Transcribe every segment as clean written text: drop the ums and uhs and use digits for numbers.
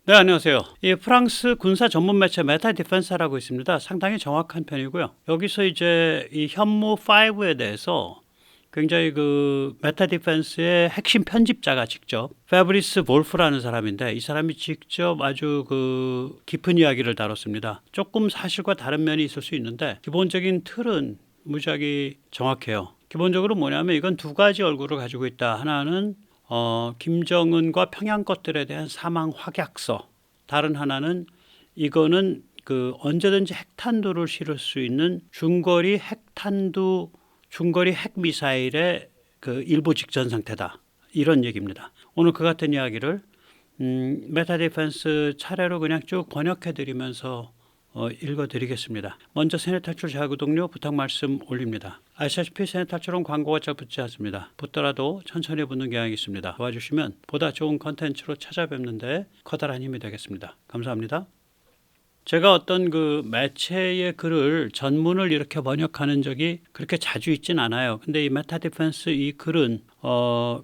네, 안녕하세요. 이 프랑스 군사 전문 매체 메타 디펜스라고 있습니다. 상당히 정확한 편이고요. 여기서 이제 이 현무 5에 대해서 굉장히 그 메타 디펜스의 핵심 편집자가 직접 페브리스 볼프라는 사람인데, 이 사람이 직접 아주 그 깊은 이야기를 다뤘습니다. 조금 사실과 다른 면이 있을 수 있는데 기본적인 틀은 무지하게 정확해요. 기본적으로 뭐냐면 이건 두 가지 얼굴을 가지고 있다. 하나는 김정은과 평양 것들에 대한 사망 확약서. 다른 하나는 이거는 그 언제든지 핵탄두를 실을 수 있는 중거리 핵미사일의 그 일부 직전 상태다. 이런 얘기입니다. 오늘 그 같은 이야기를 메타 디펜스 차례로 그냥 쭉 번역해 드리면서 읽어드리겠습니다. 먼저 세뇌 탈출 자구동료 부탁 말씀 올립니다. 아시다시피 세뇌 탈출은 광고가 잘 붙지 않습니다. 붙더라도 천천히 붙는 경향이 있습니다. 도와주시면 보다 좋은 컨텐츠로 찾아뵙는데 커다란 힘이 되겠습니다. 감사합니다. 제가 어떤 그 매체의 글을 전문을 이렇게 번역하는 적이 그렇게 자주 있진 않아요. 근데 이 메타 디펜스 이 글은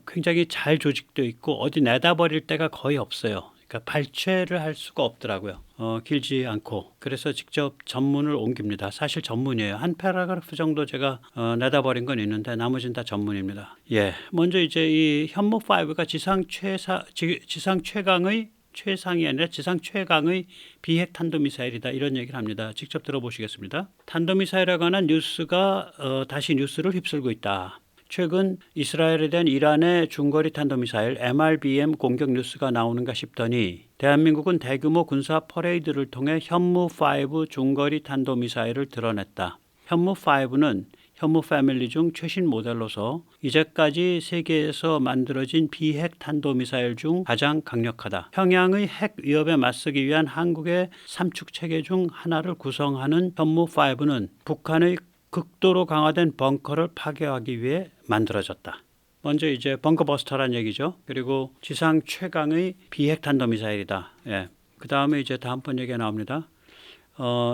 굉장히 잘 조직되어 있고 어디 내다 버릴 데가 거의 없어요. 그러니까 발췌를 할 수가 없더라고요. 길지 않고. 그래서 직접 전문을 옮깁니다. 사실 전문이에요. 한 패러그래프 정도 제가 내다 버린 건 있는데 나머지는 다 전문입니다. 예, 먼저 이제 이 현무 5가 지상 최강의 최상이 아니라 지상 최강의 비핵 탄도미사일이다, 이런 얘기를 합니다. 직접 들어보시겠습니다. 탄도미사일에 관한 뉴스가 다시 뉴스를 휩쓸고 있다. 최근 이스라엘에 대한 이란의 중거리 탄도미사일 MRBM 공격 뉴스가 나오는가 싶더니 대한민국은 대규모 군사 퍼레이드를 통해 현무5 중거리 탄도미사일을 드러냈다. 현무5는 현무 패밀리 중 최신 모델로서 이제까지 세계에서 만들어진 비핵 탄도미사일 중 가장 강력하다. 평양의 핵 위협에 맞서기 위한 한국의 삼축 체계 중 하나를 구성하는 현무5는 북한의 극도로 강화된 벙커를 파괴하기 위해 만들어졌다. 먼저 이제 벙커버스터란 얘기죠. 그리고 지상 최강의 비핵 탄도미사일이다. 예. 그 다음에 이제 다음번 얘기가 나옵니다.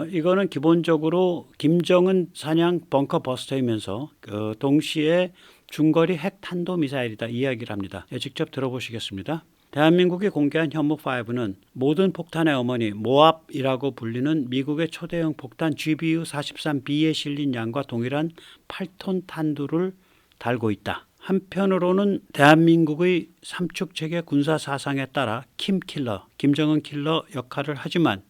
이거는 기본적으로 김정은 사냥 벙커버스터이면서 동시에 중거리 핵 탄도미사일이다, 이야기를 합니다. 예, 직접 들어보시겠습니다. 대한민국이 공개한 현무5는 모든 폭탄의 어머니 모압이라고 불리는 미국의 초대형 폭탄 GBU-43B에 실린 양과 동일한 8톤 탄두를 달고 있다. 한편으로는 대한민국의 삼축체계 군사 사상에 따라 킴킬러, 김정은 킬러 역할을 하지만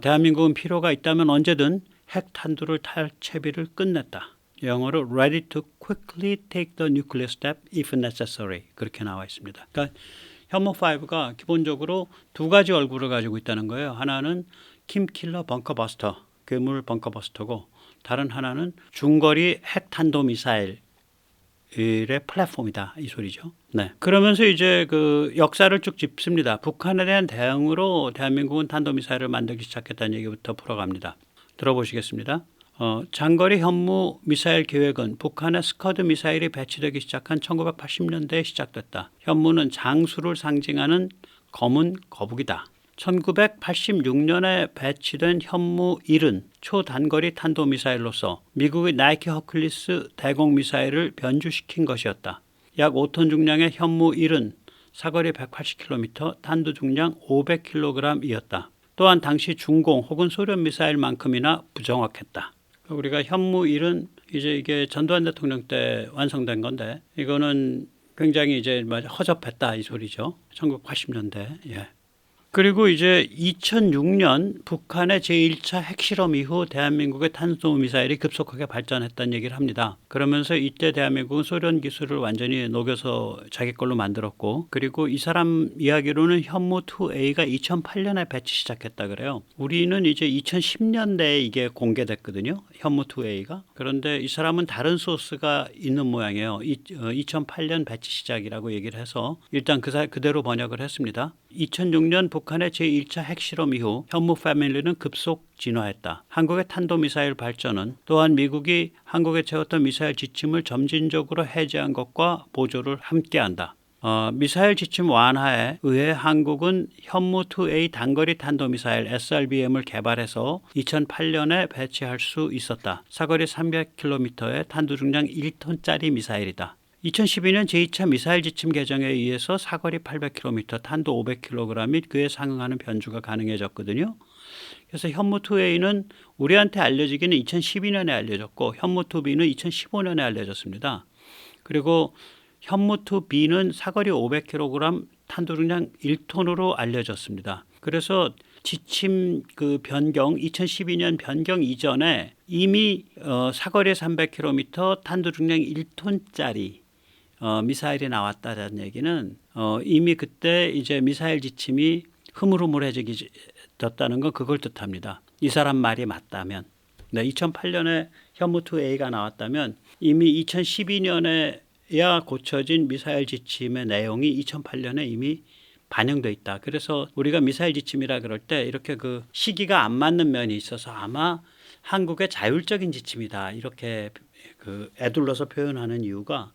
대한민국은 필요가 있다면 언제든 핵 탄두를 탈 채비를 끝냈다. 영어로 ready to quickly take the nuclear step if necessary, 그렇게 나와 있습니다. 그러니까 현무5가 기본적으로 두 가지 얼굴을 가지고 있다는 거예요. 하나는 킴킬러 벙커버스터, 괴물 벙커버스터고, 다른 하나는 중거리 핵탄도미사일의 플랫폼이다, 이 소리죠. 네. 그러면서 이제 그 역사를 쭉 짚습니다. 북한에 대한 대응으로 대한민국은 탄도미사일을 만들기 시작했다는 얘기부터 풀어갑니다. 들어보시겠습니다. 장거리 현무 미사일 계획은 북한의 스커드 미사일이 배치되기 시작한 1980년대에 시작됐다. 현무는 장수를 상징하는 검은 거북이다. 1986년에 배치된 현무 1은 초단거리 탄도미사일로서 미국의 나이키 허클리스 대공미사일을 변주시킨 것이었다. 약 5톤 중량의 현무 1은 사거리 180km, 탄두 중량 500kg이었다. 또한 당시 중공 혹은 소련 미사일만큼이나 부정확했다. 우리가 현무 1은 이제 이게 전두환 대통령 때 완성된 건데, 이거는 굉장히 이제 허접했다, 이 소리죠. 1980년대. 예. 그리고 이제 2006년 북한의 제1차 핵실험 이후 대한민국의 탄도미사일이 급속하게 발전했다는 얘기를 합니다. 그러면서 이때 대한민국은 소련 기술을 완전히 녹여서 자기 걸로 만들었고, 그리고 이 사람 이야기로는 현무2A가 2008년에 배치 시작했다 그래요. 우리는 이제 2010년대에 이게 공개됐거든요, 현무2A가. 그런데 이 사람은 다른 소스가 있는 모양이에요. 2008년 배치 시작이라고 얘기를 해서 일단 그대로 번역을 했습니다. 2006년 북한의 제1차 핵실험 이후 현무 패밀리는 급속 진화했다. 한국의 탄도미사일 발전은 또한 미국이 한국에 채웠던 미사일 지침을 점진적으로 해제한 것과 보조를 함께한다. 미사일 지침 완화에 의해 한국은 현무2A 단거리 탄도미사일 SRBM을 개발해서 2008년에 배치할 수 있었다. 사거리 300km의 탄두 중량 1톤짜리 미사일이다. 2012년 제2차 미사일 지침 개정에 의해서 사거리 800km, 탄도 500kg 및 그에 상응하는 변주가 가능해졌거든요. 그래서 현무2A는 우리한테 알려지기는 2012년에 알려졌고 현무2B는 2015년에 알려졌습니다. 그리고 현무2B는 사거리 500kg, 탄도 중량 1톤으로 알려졌습니다. 그래서 지침 그 변경 2012년 변경 이전에 이미 사거리 300km, 탄도 중량 1톤짜리 미사일이 나왔다는 얘기는 이미 그때 이제 미사일 지침이 흐물흐물해졌다는 건 그걸 뜻합니다. 이 사람 말이 맞다면. 네, 2008년에 현무2A가 나왔다면 이미 2012년에야 고쳐진 미사일 지침의 내용이 2008년에 이미 반영돼 있다. 그래서 우리가 미사일 지침이라 그럴 때 이렇게 그 시기가 안 맞는 면이 있어서 아마 한국의 자율적인 지침이다. 이렇게 그 애둘러서 표현하는 이유가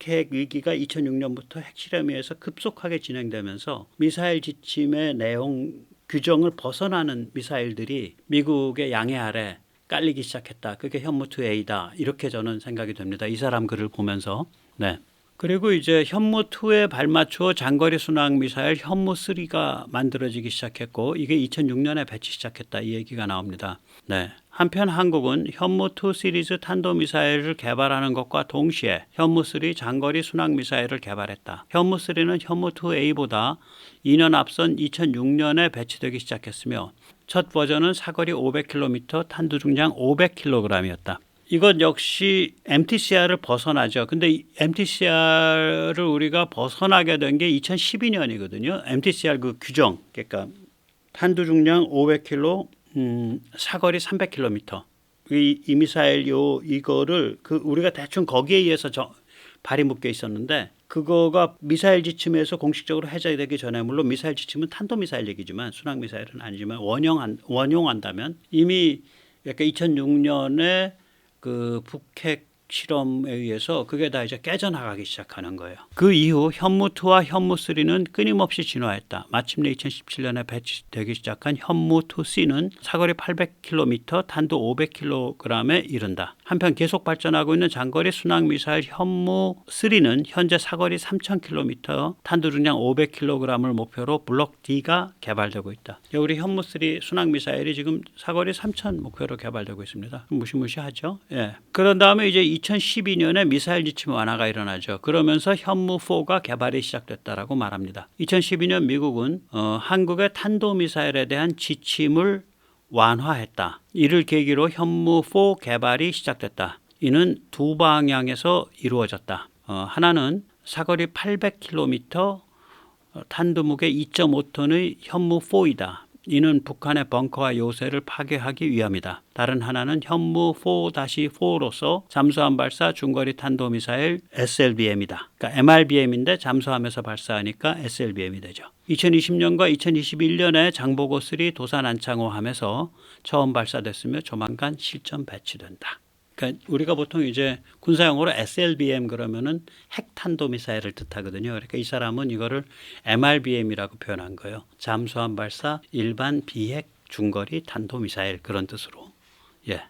핵 위기가 2006년부터 핵실험에서 급속하게 진행되면서 미사일 지침의 내용 규정을 벗어나는 미사일들이 미국의 양해 아래 깔리기 시작했다. 그게 현무2A다. 이렇게 저는 생각이 됩니다. 이 사람 글을 보면서. 네. 그리고 이제 현무2에 발맞추어 장거리 순항 미사일 현무3가 만들어지기 시작했고 이게 2006년에 배치 시작했다. 이 얘기가 나옵니다. 네. 한편 한국은 현무2 시리즈 탄도미사일을 개발하는 것과 동시에 현무3 장거리 순항 미사일을 개발했다. 현무3는 현무2A보다 2년 앞선 2006년에 배치되기 시작했으며 첫 버전은 사거리 500km, 탄도 중량 500kg이었다. 이것 역시 MTCR을 벗어나죠. 근데 MTCR을 우리가 벗어나게 된 게 2012년이거든요. MTCR 그 규정, 그러니까 탄두 중량 500kg, 사거리 300km. 이 미사일 이거를 우리가 대충 거기에 의해서 발이 묶여 있었는데 그거가 미사일 지침에서 공식적으로 해제되기 전에 물론 미사일 지침은 탄도 미사일 얘기지만 순항 미사일은 아니지만 원용한다면 이미 약간 2006년에 그 북핵 실험에 의해서 그게 다 이제 깨져나가기 시작하는 거예요. 그 이후 현무2와 현무3는 끊임없이 진화했다. 마침내 2017년에 배치되기 시작한 현무2C는 사거리 800km, 탄도 500kg에 이른다. 한편 계속 발전하고 있는 장거리 순항 미사일 현무3는 현재 사거리 3000km, 탄도 중량 500kg을 목표로 블록 D가 개발되고 있다. 우리 현무3 순항 미사일이 지금 사거리 3000 목표로 개발되고 있습니다. 무시무시하죠. 예. 그런 다음에 이제 2012년에 미사일 지침 완화가 일어나죠. 그러면서 현무4가 개발이 시작됐다라고 말합니다. 2012년 미국은 한국의 탄도미사일에 대한 지침을 완화했다. 이를 계기로 현무4 개발이 시작됐다. 이는 두 방향에서 이루어졌다. 하나는 사거리 800km, 탄도 무게 2.5톤의 현무4이다. 이는 북한의 벙커와 요새를 파괴하기 위함이다. 다른 하나는 현무4-4로서 잠수함 발사 중거리 탄도미사일 SLBM이다. 그러니까 MRBM인데 잠수함에서 발사하니까 SLBM이 되죠. 2020년과 2021년에 장보고3 도산 안창호함에서 처음 발사됐으며 조만간 실전 배치된다. 그러니까 우리가 보통 이제 군사용어로 SLBM 그러면은 핵탄도미사일을 뜻하거든요. 그러니까 이 사람은 이거를 MRBM이라고 표현한 거예요. 잠수함 발사 일반 비핵 중거리 탄도미사일 그런 뜻으로. 예.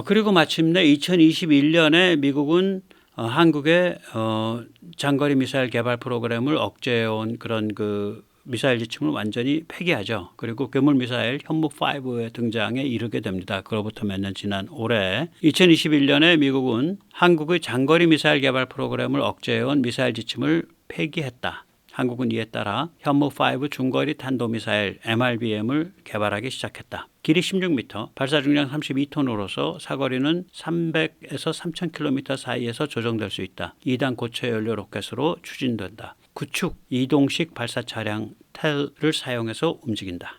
그리고 마침내 2021년에 미국은 한국의 장거리 미사일 개발 프로그램을 억제해온 그런 미사일 지침을 완전히 폐기하죠. 그리고 괴물 미사일 현무5의 등장에 이르게 됩니다. 그로부터 몇 년 지난 올해 2021년에 미국은 한국의 장거리 미사일 개발 프로그램을 억제해온 미사일 지침을 폐기했다. 한국은 이에 따라 현무5 중거리 탄도미사일 MRBM을 개발하기 시작했다. 길이 16m, 발사 중량 32톤으로서 사거리는 300에서 3000km 사이에서 조정될 수 있다. 2단 고체 연료 로켓으로 추진된다. 구축 이동식 발사 차량 텔을 사용해서 움직인다.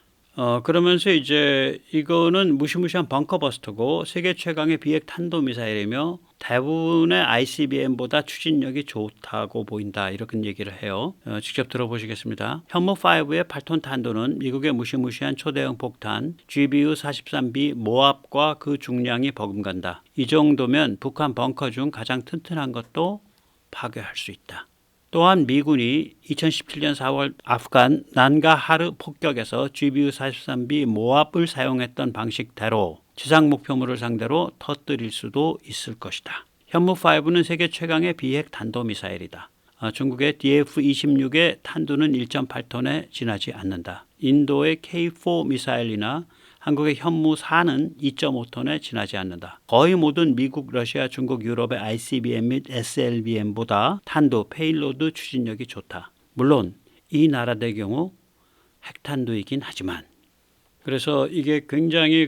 그러면서 이제 이거는 무시무시한 벙커버스터고 세계 최강의 비핵 탄도미사일이며 대부분의 ICBM보다 추진력이 좋다고 보인다. 이렇게 얘기를 해요. 직접 들어보시겠습니다. 현무5의 8톤 탄도는 미국의 무시무시한 초대형 폭탄 GBU-43B 모압과 그 중량이 버금간다. 이 정도면 북한 벙커 중 가장 튼튼한 것도 파괴할 수 있다. 또한 미군이 2017년 4월 아프간 난가하르 폭격에서 GBU-43B 모압을 사용했던 방식대로 지상 목표물을 상대로 터뜨릴 수도 있을 것이다. 현무5는 세계 최강의 비핵 탄도미사일이다. 중국의 DF-26의 탄두는 1.8톤에 지나지 않는다. 인도의 K4 미사일이나 한국의 현무4는 2.5톤에 지나지 않는다. 거의 모든 미국, 러시아, 중국, 유럽의 ICBM 및 SLBM보다 탄도, 페일로드 추진력이 좋다. 물론 이 나라들의 경우 핵탄두이긴 하지만, 그래서 이게 굉장히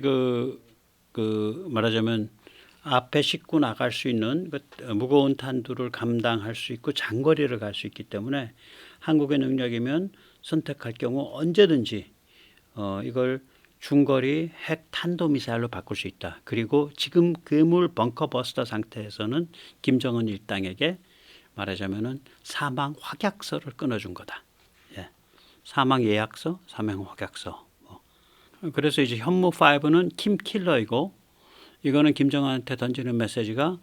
말하자면 앞에 싣고 나갈 수 있는 무거운 탄두를 감당할 수 있고 장거리를 갈 수 있기 때문에 한국의 능력이면 선택할 경우 언제든지 이걸 중거리 핵 탄도미사일로 바꿀 수 있다. 그리고 지금 괴물 벙커버스터 상태에서는 김정은 일당에게 말하자면은 사망 확약서를 끊어준 거다. 예. 사망 예약서, 사망 확약서. 그래서 이제 현무5는 킴킬러이고, 이거는 김정은한테 던지는 메시지가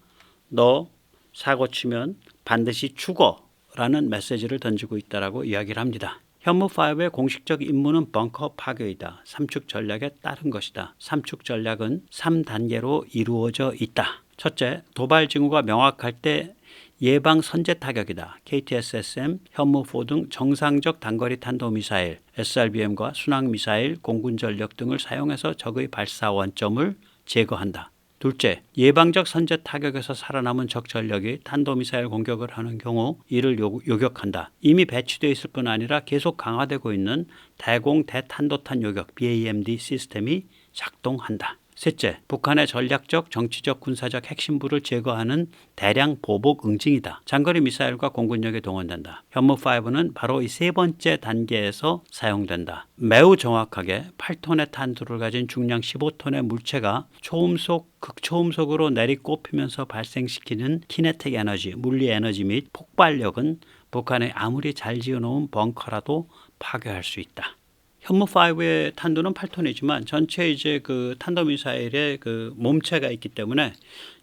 너 사고 치면 반드시 죽어라는 메시지를 던지고 있다라고 이야기를 합니다. 현무5의 공식적 임무는 벙커 파괴이다. 삼축 전략에 따른 것이다. 삼축 전략은 3단계로 이루어져 있다. 첫째, 도발 징후가 명확할 때 예방 선제 타격이다. KTSSM, 현무4 등 정상적 단거리 탄도미사일, SRBM과 순항미사일, 공군 전력 등을 사용해서 적의 발사 원점을 제거한다. 둘째, 예방적 선제 타격에서 살아남은 적 전력이 탄도미사일 공격을 하는 경우 이를 요격한다. 이미 배치되어 있을 뿐 아니라 계속 강화되고 있는 대공 대탄도탄 요격 BAMD 시스템이 작동한다. 셋째, 북한의 전략적, 정치적, 군사적 핵심부를 제거하는 대량 보복 응징이다. 장거리 미사일과 공군력에 동원된다. 현무5는 바로 이 세 번째 단계에서 사용된다. 매우 정확하게 8톤의 탄두를 가진 중량 15톤의 물체가 초음속, 극초음속으로 내리꼽히면서 발생시키는 키네틱 에너지, 물리 에너지 및 폭발력은 북한의 아무리 잘 지어놓은 벙커라도 파괴할 수 있다. 현무5의 탄두는 8톤이지만 전체 이제 탄도미사일의 몸체가 있기 때문에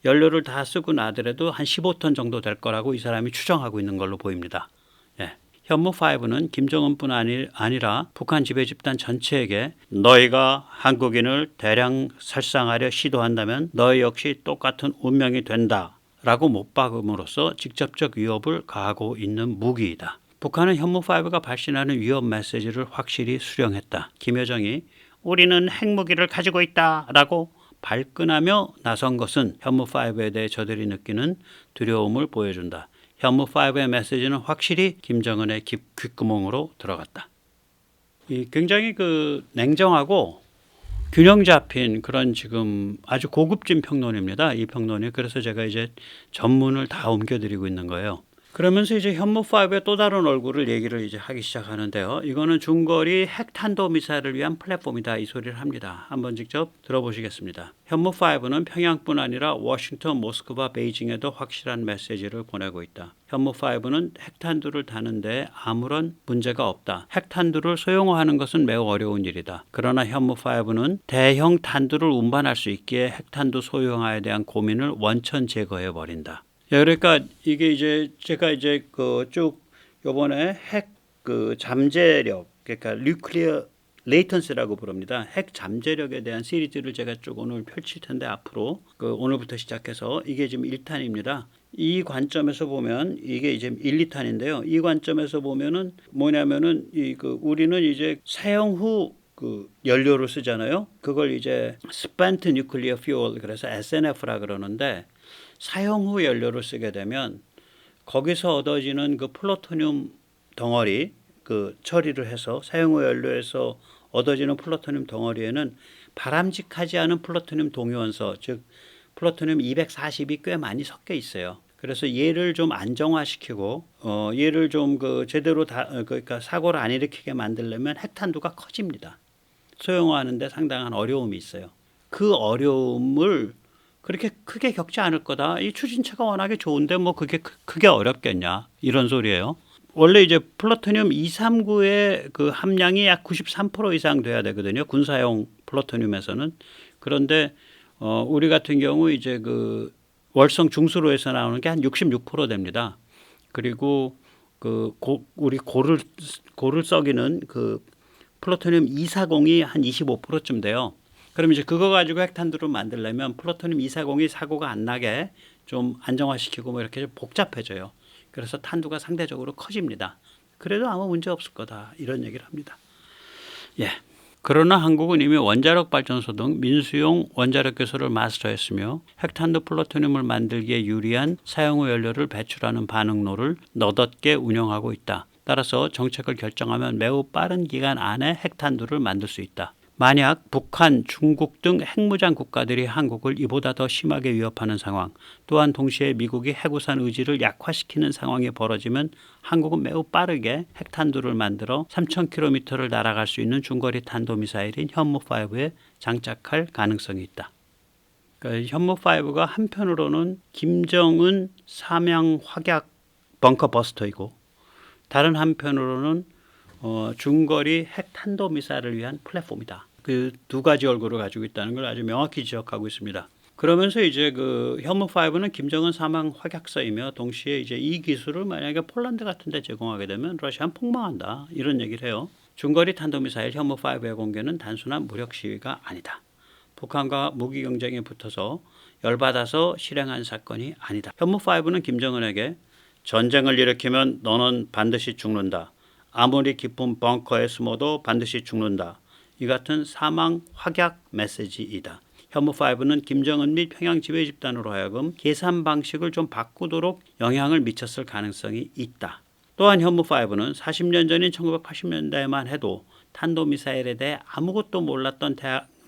연료를 다 쓰고 나더라도 한 15톤 정도 될 거라고 이 사람이 추정하고 있는 걸로 보입니다. 예. 현무5는 김정은뿐 아니라 북한 지배 집단 전체에게 너희가 한국인을 대량 살상하려 시도한다면 너희 역시 똑같은 운명이 된다 라고 못 박음으로써 직접적 위협을 가하고 있는 무기이다. 북한은 현무5가 발신하는 위협 메시지를 확실히 수령했다. 김여정이 우리는 핵무기를 가지고 있다라고 발끈하며 나선 것은 현무5에 대해 저들이 느끼는 두려움을 보여준다. 현무5의 메시지는 확실히 김정은의 귓구멍으로 들어갔다. 굉장히 냉정하고 균형 잡힌 그런 지금 아주 고급진 평론입니다. 이 평론이. 그래서 제가 이제 전문을 다 옮겨드리고 있는 거예요. 그러면서 이제 현무5의 또 다른 얼굴을 얘기를 이제 하기 시작하는데요. 이거는 중거리 핵탄도 미사일을 위한 플랫폼이다, 이 소리를 합니다. 한번 직접 들어보시겠습니다. 현무5는 평양뿐 아니라 워싱턴, 모스크바, 베이징에도 확실한 메시지를 보내고 있다. 현무5는 핵탄두를 다는데 아무런 문제가 없다. 핵탄두를 소형화하는 것은 매우 어려운 일이다. 그러나 현무5는 대형 탄두를 운반할 수 있기에 핵탄두 소형화에 대한 고민을 원천 제거해 버린다. 그러니까 이게 이제 제가 이제 쭉 요번에 핵 잠재력, 그러니까 뉴클리어 레이턴스라고 부릅니다. 핵 잠재력에 대한 시리즈를 제가 쭉 오늘 펼칠 텐데, 앞으로 오늘부터 시작해서 이게 지금 1탄입니다. 이 관점에서 보면 이게 이제 1, 2탄인데요. 이 관점에서 보면은 뭐냐면은 우리는 이제 사용 후 연료를 쓰잖아요. 그걸 이제 spent nuclear fuel, 그래서 SNF라 그러는데, 사용 후 연료를 쓰게 되면 거기서 얻어지는 플루토늄 덩어리 처리를 해서 사용 후 연료에서 얻어지는 플루토늄 덩어리에는 바람직하지 않은 플루토늄 동위원소, 즉 플루토늄 240이 꽤 많이 섞여 있어요. 그래서 얘를 좀 안정화시키고 얘를 좀 제대로 그러니까 사고를 안 일으키게 만들려면 핵탄두가 커집니다. 소형화하는데 상당한 어려움이 있어요. 그 어려움을 그렇게 크게 겪지 않을 거다. 이 추진체가 워낙에 좋은데 뭐 그게 크게 어렵겠냐, 이런 소리예요. 원래 이제 플루토늄 239의 함량이 약 93% 이상 돼야 되거든요. 군사용 플루토늄에서는. 그런데 우리 같은 경우 이제 월성 중수로에서 나오는 게 한 66% 됩니다. 그리고 우리 고를 썩이는 플루토늄 240이 한 25%쯤 돼요. 그럼 이제 그거 가지고 핵탄두를 만들려면 플루토늄 240이 사고가 안 나게 좀 안정화시키고 뭐 이렇게 좀 복잡해져요. 그래서 탄두가 상대적으로 커집니다. 그래도 아무 문제 없을 거다 이런 얘기를 합니다. 예. 그러나 한국은 이미 원자력 발전소 등 민수용 원자력 기술을 마스터했으며 핵탄두 플루토늄을 만들기에 유리한 사용 후 연료를 배출하는 반응로를 너덧게 운영하고 있다. 따라서 정책을 결정하면 매우 빠른 기간 안에 핵탄두를 만들 수 있다. 만약 북한, 중국 등 핵무장 국가들이 한국을 이보다 더 심하게 위협하는 상황, 또한 동시에 미국이 해구산 의지를 약화시키는 상황이 벌어지면 한국은 매우 빠르게 핵탄두를 만들어 3,000km를 날아갈 수 있는 중거리 탄도미사일인 현무5에 장착할 가능성이 있다. 그러니까 현무5가 한편으로는 김정은 삼양 확약 벙커버스터이고 다른 한편으로는 중거리 핵탄도미사일을 위한 플랫폼이다. 그 두 가지 얼굴을 가지고 있다는 걸 아주 명확히 지적하고 있습니다. 그러면서 이제 그 현무5는 김정은 사망 확약서이며 동시에 이제 이 기술을 만약에 폴란드 같은 데 제공하게 되면 러시아는 폭망한다. 이런 얘기를 해요. 중거리 탄도미사일 현무5의 공개는 단순한 무력 시위가 아니다. 북한과 무기 경쟁에 붙어서 열받아서 실행한 사건이 아니다. 현무5는 김정은에게 전쟁을 일으키면 너는 반드시 죽는다. 아무리 깊은 벙커에 숨어도 반드시 죽는다. 이 같은 사망 확약 메시지이다. 현무5는 김정은 및 평양 지배 집단으로 하여금 계산 방식을 좀 바꾸도록 영향을 미쳤을 가능성이 있다. 또한 현무5는 40년 전인 1980년대에만 해도 탄도미사일에 대해 아무것도 몰랐던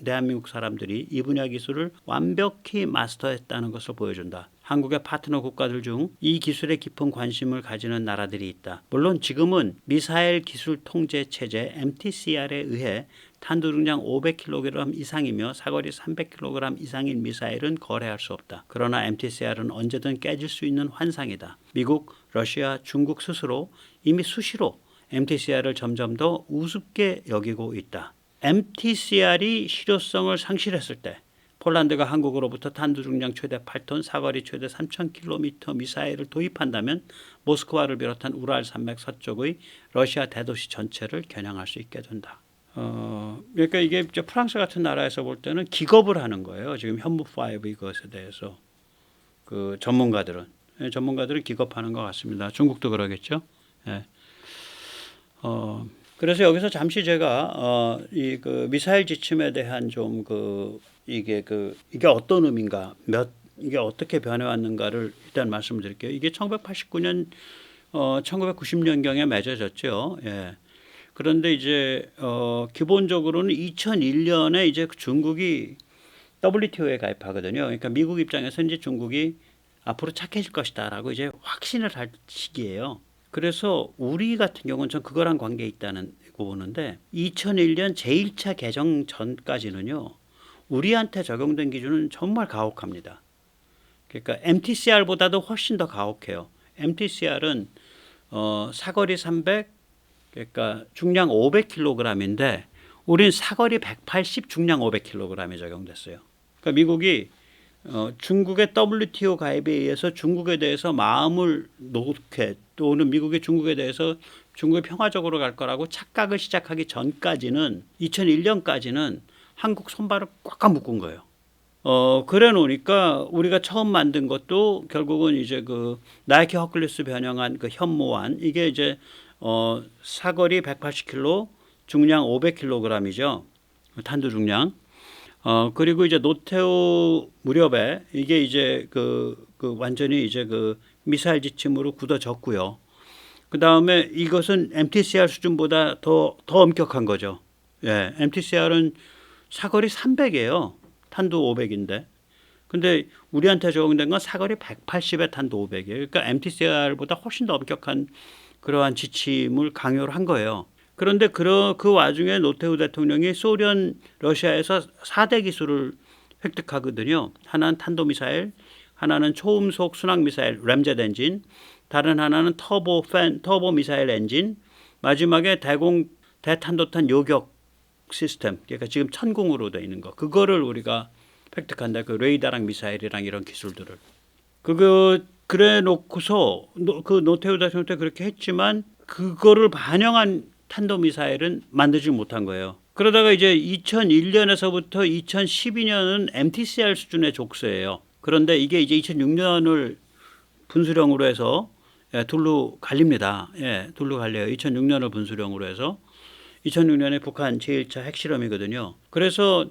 대한민국 사람들이 이 분야 기술을 완벽히 마스터했다는 것을 보여준다. 한국의 파트너 국가들 중 이 기술에 깊은 관심을 가지는 나라들이 있다. 물론 지금은 미사일 기술 통제 체제 MTCR에 의해 탄두 중량 500kg 이상이며 사거리 300kg 이상인 미사일은 거래할 수 없다. 그러나 MTCR은 언제든 깨질 수 있는 환상이다. 미국, 러시아, 중국 스스로 이미 수시로 MTCR을 점점 더 우습게 여기고 있다. MTCR이 실효성을 상실했을 때 폴란드가 한국으로부터 탄두 중량 최대 8톤, 사거리 최대 3,000km 미사일을 도입한다면 모스크바를 비롯한 우랄 산맥 서쪽의 러시아 대도시 전체를 겨냥할 수 있게 된다. 그러니까 이게 프랑스 같은 나라에서 볼 때는 기겁을 하는 거예요. 지금 현무5 이것에 대해서 그 전문가들은 기겁하는 것 같습니다. 중국도 그러겠죠. 예. 그래서 여기서 잠시 제가 이 그 미사일 지침에 대한 좀 이게 어떤 의미인가, 이게 어떻게 변해왔는가를 일단 말씀드릴게요. 이게 1989년, 1990년경에 맺어졌죠. 예. 그런데 이제 기본적으로는 2001년에 이제 중국이 WTO에 가입하거든요. 그러니까 미국 입장에서 이제 중국이 앞으로 착해질 것이다라고 이제 확신을 할 시기예요. 그래서 우리 같은 경우는 전 그거랑 관계 있다는 거 보는데 2001년 제1차 개정 전까지는요. 우리한테 적용된 기준은 정말 가혹합니다. 그러니까 MTCR보다도 훨씬 더 가혹해요. MTCR은 사거리 300, 그러니까 중량 500kg인데 우린 사거리 180, 중량 500kg이 적용됐어요. 그러니까 미국이 중국의 WTO 가입에 의해서 중국에 대해서 마음을 놓게 또는 미국이 중국에 대해서 중국이 평화적으로 갈 거라고 착각을 시작하기 전까지는 2001년까지는 한국 손발을 꽉꽉 묶은 거예요. 그래 놓으니까 우리가 처음 만든 것도 결국은 이제 그 나이키 허클리스 변형한 그 현무환 이게 이제 사거리 180km, 중량 500kg이죠. 탄두 중량. 그리고 이제 노태우 무렵에 이게 이제 그 완전히 이제 그 미사일 지침으로 굳어졌고요. 그 다음에 이것은 MTCR 수준보다 더 엄격한 거죠. 예, MTCR은 사거리 300이에요. 탄두 500인데. 근데 우리한테 적용된 건 사거리 180에 탄두 500이에요. 그러니까 MTCR보다 훨씬 더 엄격한 그러한 지침을 강요를 한 거예요. 그런데 그 와중에 노태우 대통령이 소련, 러시아에서 4대 기술을 획득하거든요. 하나는 탄도미사일, 하나는 초음속 순항미사일 램젯 엔진, 다른 하나는 터보 미사일 엔진, 마지막에 대탄도탄 요격 시스템, 그러니까 지금 천궁으로 되어 있는 거, 그거를 우리가 획득한다. 그 레이더랑 미사일이랑 이런 기술들을. 그래 놓고서 그 노태우 대통령 때 그렇게 했지만 그거를 반영한 탄도미사일은 만들지 못한 거예요. 그러다가 이제 2001년에서부터 2012년은 MTCR 수준의 족쇄예요. 그런데 이게 이제 2006년을 분수령으로 해서 둘로 갈립니다. 둘로 갈려요. 2006년을 분수령으로 해서 2006년에 북한 제1차 핵실험이거든요. 그래서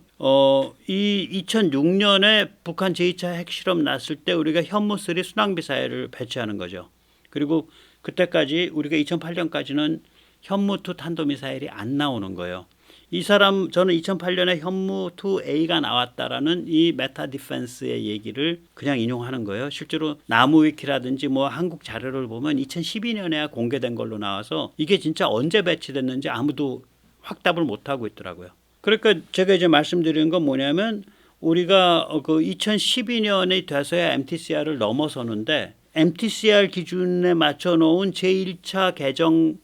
이 2006년에 북한 제2차 핵실험 났을 때 우리가 현무3 순항미사일을 배치하는 거죠. 그리고 그때까지 우리가 2008년까지는 현무2 탄도미사일이 안 나오는 거예요. 저는 2008년에 현무2A가 나왔다라는 이 메타 디펜스의 얘기를 그냥 인용하는 거예요. 실제로 나무위키라든지 뭐 한국 자료를 보면 2012년에야 공개된 걸로 나와서 이게 진짜 언제 배치됐는지 아무도 확답을 못 하고 있더라고요. 그러니까 제가 이제 말씀드리는 건 뭐냐면 우리가 그 2012년이 돼서야 MTCR을 넘어서는데 MTCR 기준에 맞춰 놓은 제1차 개정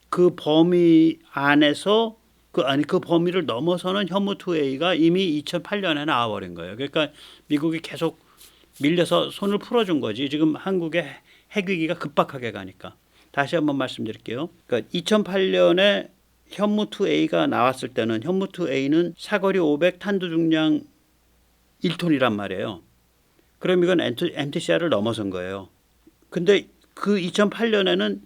그 범위 안에서 그 범위를 넘어서는 현무2A가 이미 2008년에 나와버린 거예요. 그러니까 미국이 계속 밀려서 손을 풀어준 거지. 지금 한국의 핵위기가 급박하게 가니까. 다시 한번 말씀드릴게요. 그러니까 2008년에 현무2A가 나왔을 때는 현무2A는 사거리 500 탄두 중량 1톤이란 말이에요. 그럼 이건 MTCR을 넘어선 거예요. 근데 그 2008년에는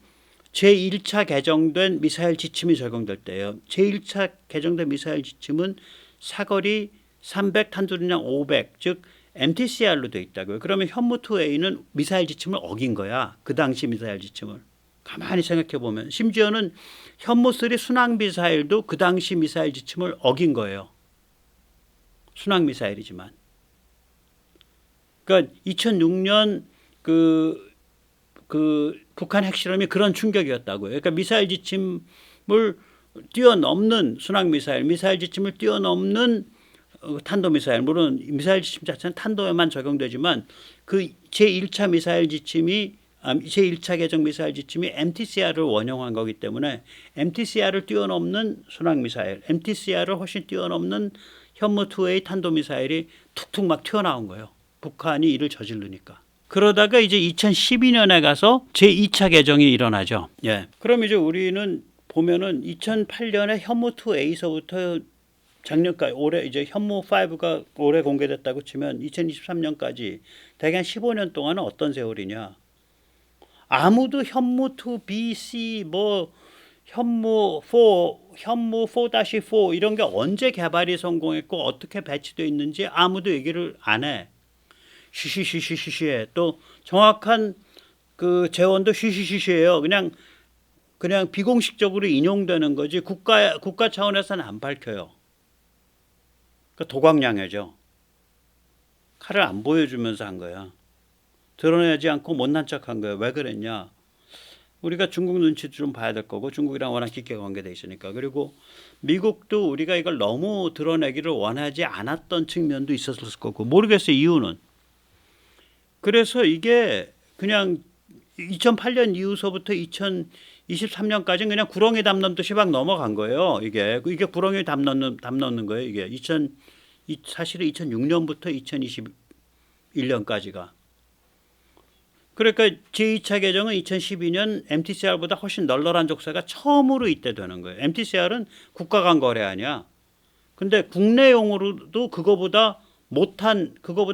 제1차 개정된 미사일 지침이 적용될 때예요. 제1차 개정된 미사일 지침은 사거리 300 탄두중량 500, 즉 MTCR로 돼 있다고요. 그러면 현무2A는 미사일 지침을 어긴 거야. 그 당시 미사일 지침을. 가만히 생각해 보면 심지어는 현무3 순항미사일도 그 당시 미사일 지침을 어긴 거예요. 순항미사일이지만. 그러니까 2006년 그 북한 핵실험이 그런 충격이었다고요. 그러니까 미사일 지침을 뛰어넘는 순항미사일, 미사일 지침을 뛰어넘는 탄도미사일, 물론 미사일 지침 자체는 탄도에만 적용되지만 그 제1차 미사일 지침이 제1차 개정 미사일 지침이 MTCR을 원용한 거기 때문에 MTCR을 뛰어넘는 순항미사일, MTCR을 훨씬 뛰어넘는 현무2A 탄도미사일이 툭툭 막 튀어나온 거예요. 북한이 이를 저지르니까. 그러다가 이제 2012년에 가서 제2차 개정이 일어나죠. 그럼 이제 우리는 보면은 2008년에 현무2A서부터 작년까지 올해 이제 현무5가 올해 공개됐다고 치면 2023년까지 대략 15년 동안은 어떤 세월이냐. 아무도 현무2B, C 뭐 현무4, 현무4-4 이런 게 언제 개발이 성공했고 어떻게 배치되어 있는지 아무도 얘기를 안 해. 쉬쉬쉬쉬쉬해. 또 정확한 그 재원도 쉬쉬쉬쉬해요. 그냥 비공식적으로 인용되는 거지 국가 차원에서는 안 밝혀요. 그러니까 도광양해죠. 칼을 안 보여주면서 한 거야. 드러내지 않고 못난 척한 거야. 왜 그랬냐? 우리가 중국 눈치도 좀 봐야 될 거고 중국이랑 워낙 깊게 관계돼 있으니까. 그리고 미국도 우리가 이걸 너무 드러내기를 원하지 않았던 측면도 있었을 거고 모르겠어요. 이유는. 그래서 이게 그냥 2008년 이후서부터 2023년까지는 그냥 구렁이 담 넘듯이 막 넘어간 거예요. 이게 구렁이 담 넘는 거예요. 이게 사실은 2006년부터 2021년까지가. 그러니까 제2차 개정은 2012년 MTCR보다 훨씬 널널한 족쇄가 처음으로 이때 되는 거예요. MTCR은 국가 간 거래 아니야. 근데 국내용으로도 그거보다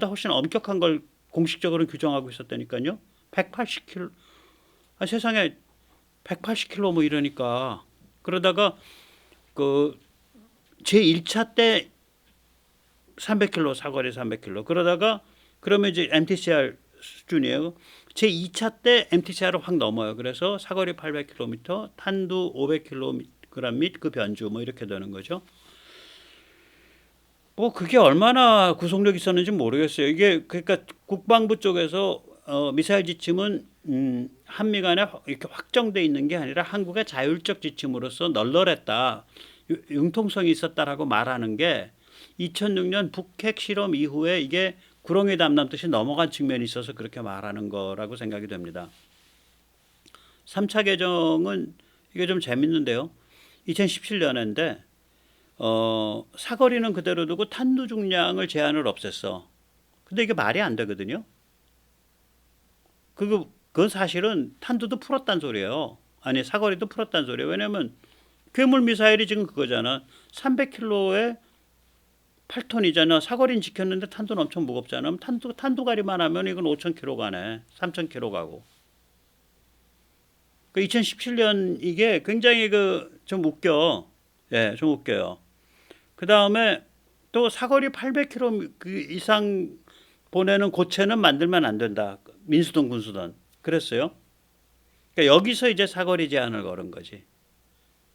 훨씬 엄격한 걸 공식적으로 규정하고 있었다니까요. 180km. 세상에 180km 뭐 이러니까. 그러다가 그 제1차 때 300km 사거리 300km. 그러면 이제 MTCR 수준이에요. 제2차 때 MTCR을 확 넘어요. 그래서 사거리 800km, 탄두 500kg 및 그 변주 뭐 이렇게 되는 거죠. 뭐 그게 얼마나 구속력 있었는지 모르겠어요. 이게 그러니까 국방부 쪽에서 미사일 지침은 한미 간에 이렇게 확정돼 있는 게 아니라 한국의 자율적 지침으로서 널널했다, 융통성이 있었다라고 말하는 게 2006년 북핵 실험 이후에 이게 구렁이 담 넘듯이 넘어간 측면이 있어서 그렇게 말하는 거라고 생각이 됩니다. 3차 개정은 이게 좀 재밌는데요. 2017년인데 사거리는 그대로 두고 탄두 중량을 제한을 없앴어. 근데 이게 말이 안 되거든요. 그건 사실은 탄두도 풀었단 소리예요. 아니 사거리도 풀었단 소리예요. 왜냐면 괴물 미사일이 지금 그거잖아. 300km에 8톤이잖아. 사거리는 지켰는데 탄도는 엄청 무겁잖아. 그럼 탄두가리만 하면 이건 5,000km 가네. 3,000km 가고. 그 2017년 이게 굉장히 좀 웃겨. 예, 좀 웃겨요. 그 다음에 또 사거리 800km 이상 보내는 고체는 만들면 안 된다. 민수든 군수든. 그랬어요. 그러니까 여기서 이제 사거리 제한을 걸은 거지.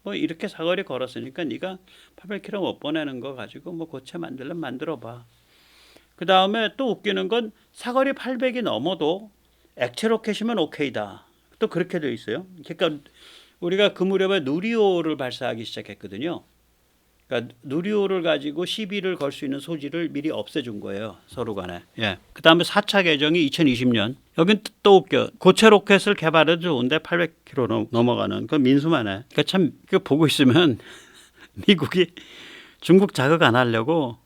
뭐 이렇게 사거리 걸었으니까 네가 800km 못 보내는 거 가지고 뭐 고체 만들면 만들어봐. 그 다음에 또 웃기는 건 사거리 800이 넘어도 액체 로켓이면 오케이다. 또 그렇게 되어 있어요. 그러니까 우리가 그 무렵에 누리호를 발사하기 시작했거든요. 그러니까 누리호를 가지고 시비를 걸 수 있는 소지를 미리 없애준 거예요. 서로 간에. 예. 그 다음에 4차 개정이 2020년. 여긴 또 웃겨. 고체 로켓을 개발해도 좋은데 800km 넘어가는 그 민수만 해. 그러니까 참 보고 있으면 미국이 중국 자극 안 하려고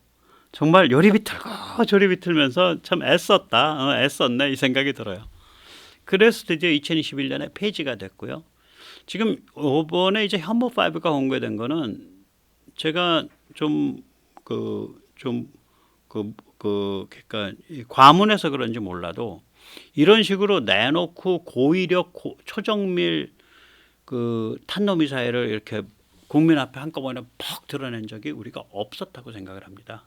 정말 요리 비틀고 저리 비틀면서 참 애썼다. 애썼네 이 생각이 들어요. 그래서 드디어 2021년에 폐지가 됐고요. 지금 이번에 이제 현무5가 공개된 거는 제가 그러니까 과문해서 그런지 몰라도 이런 식으로 내놓고 고위력 초정밀 그 탄도미사일을 이렇게 국민 앞에 한꺼번에 퍽 드러낸 적이 우리가 없었다고 생각을 합니다.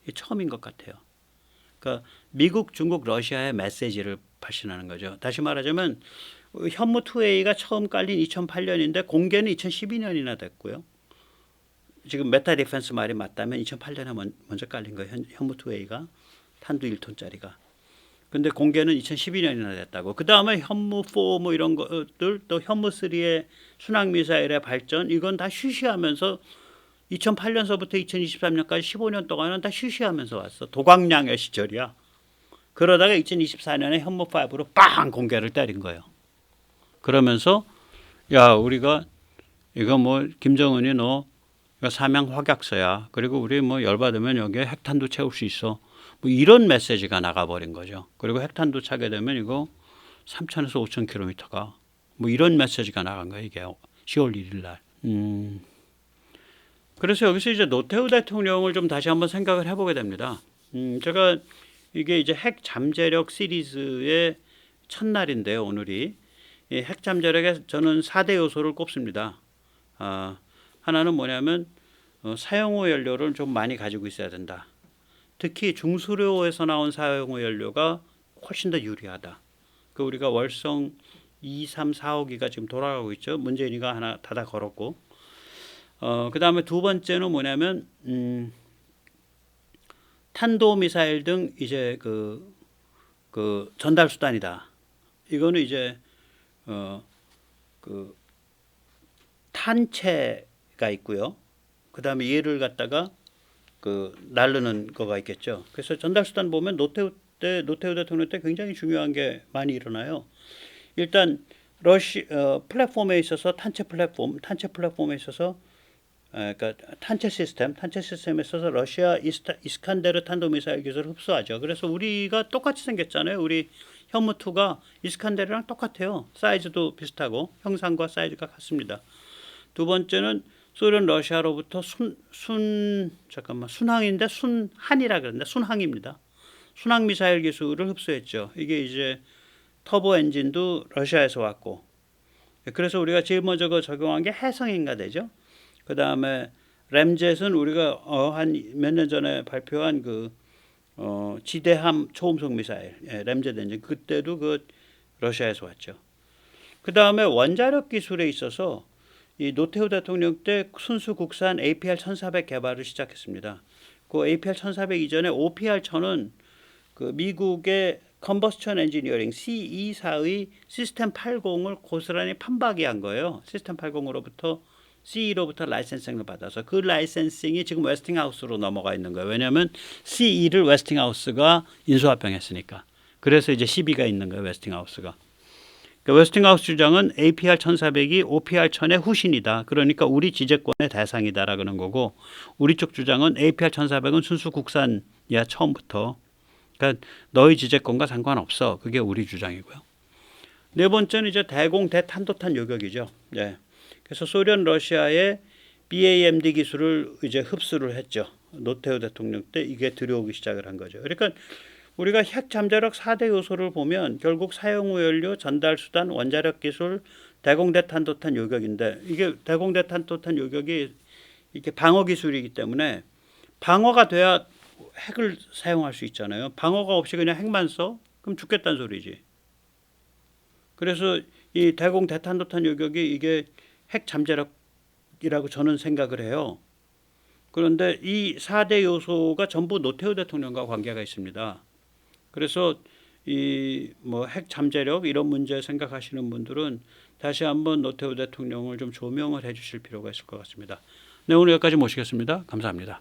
이게 처음인 것 같아요. 그러니까 미국, 중국, 러시아의 메시지를 발신하는 거죠. 다시 말하자면 현무2A가 처음 깔린 2008년인데 공개는 2012년이나 됐고요. 지금 메타 디펜스 말이 맞다면 2008년에 먼저 깔린 거예요. 현무2A가 탄두 1톤짜리가. 근데 공개는 2012년이나 됐다고. 그 다음에 현무4 뭐 이런 것들 또 현무3의 순항 미사일의 발전 이건 다 쉬쉬하면서 2008년서부터 2023년까지 15년 동안은 다 쉬쉬하면서 왔어. 도광량의 시절이야. 그러다가 2024년에 현무5로 빵 공개를 때린 거예요. 그러면서 야 우리가 이거 뭐 김정은이 너 사명 확약서야. 그리고 우리 뭐 열받으면 여기에 핵탄두 채울 수 있어. 뭐 이런 메시지가 나가버린 거죠. 그리고 핵탄두 차게 되면 이거 3,000에서 5,000km가 뭐 이런 메시지가 나간 거예요. 이게 10월 1일 날. 그래서 여기서 이제 노태우 대통령을 좀 다시 한번 생각을 해보게 됩니다. 제가 이게 이제 핵 잠재력 시리즈의 첫날인데요. 오늘이 이 핵 잠재력에 저는 4대 요소를 꼽습니다. 하나는 뭐냐면 사용후 연료를 좀 많이 가지고 있어야 된다. 특히 중수료에서 나온 사용후 연료가 훨씬 더 유리하다. 그 우리가 월성 2, 3, 4호기가 지금 돌아가고 있죠. 문재인이가 하나 닫아 걸었고. 그 다음에 두 번째는 뭐냐면 탄도미사일 등 이제 그 전달 수단이다. 이거는 이제 그 탄체가 있고요. 그 다음에 얘를 갖다가 날르는 거가 있겠죠. 그래서 전달 수단 보면 노태우 대통령 때 굉장히 중요한 게 많이 일어나요. 일단 플랫폼에 있어서 탄체 플랫폼에 있어서 그러니까 탄체 시스템에 있어서 러시아 이스칸데르 탄도미사일 기술을 흡수하죠. 그래서 우리가 똑같이 생겼잖아요. 우리 현무2가 이스칸데르랑 똑같아요. 사이즈도 비슷하고 형상과 사이즈가 같습니다. 두 번째는 소련 러시아로부터 순항인데 순한이라 그러는데 순항입니다. 순항 미사일 기술을 흡수했죠. 이게 이제 터보 엔진도 러시아에서 왔고, 그래서 우리가 제일 먼저 적용한 게 해성인가 되죠. 그 다음에 램젯은 우리가 한 몇 년 전에 발표한 지대함 초음속 미사일, 램젯 엔진 그때도 러시아에서 왔죠. 그 다음에 원자력 기술에 있어서 이 노태우 대통령 때 순수 국산 APR-1400 개발을 시작했습니다. 그 APR-1400 이전에 OPR-1000은 그 미국의 컨버스천 엔지니어링 CE사의 시스템 80을 고스란히 판박이한 거예요. 시스템 80으로부터 CE로부터 라이센싱을 받아서 그 라이센싱이 지금 웨스팅하우스로 넘어가 있는 거예요. 왜냐하면 CE를 웨스팅하우스가 인수합병했으니까. 그래서 이제 시비가 있는 거예요. 웨스팅하우스가. 웨스팅하우스 주장은 APR-1400이 OPR-1000의 후신이다. 그러니까 우리 지재권의 대상이다라는 거고, 우리 쪽 주장은 APR-1400은 순수 국산이야 처음부터. 그러니까 너희 지재권과 상관없어. 그게 우리 주장이고요. 네 번째는 이제 대공 대탄도탄 요격이죠. 네. 그래서 소련 러시아의 BAMD 기술을 이제 흡수를 했죠. 노태우 대통령 때 이게 들여오기 시작을 한 거죠. 그러니까 우리가 핵 잠재력 4대 요소를 보면 결국 사용 후 연료, 전달 수단, 원자력 기술, 대공대탄도탄 요격인데, 이게 대공대탄도탄 요격이 이게 방어 기술이기 때문에 방어가 돼야 핵을 사용할 수 있잖아요. 방어가 없이 그냥 핵만 써? 그럼 죽겠다는 소리지. 그래서 이 대공대탄도탄 요격이 이게 핵 잠재력이라고 저는 생각을 해요. 그런데 이 4대 요소가 전부 노태우 대통령과 관계가 있습니다. 그래서 이 뭐 핵 잠재력 이런 문제 생각하시는 분들은 다시 한번 노태우 대통령을 좀 조명을 해 주실 필요가 있을 것 같습니다. 네, 오늘 여기까지 모시겠습니다. 감사합니다.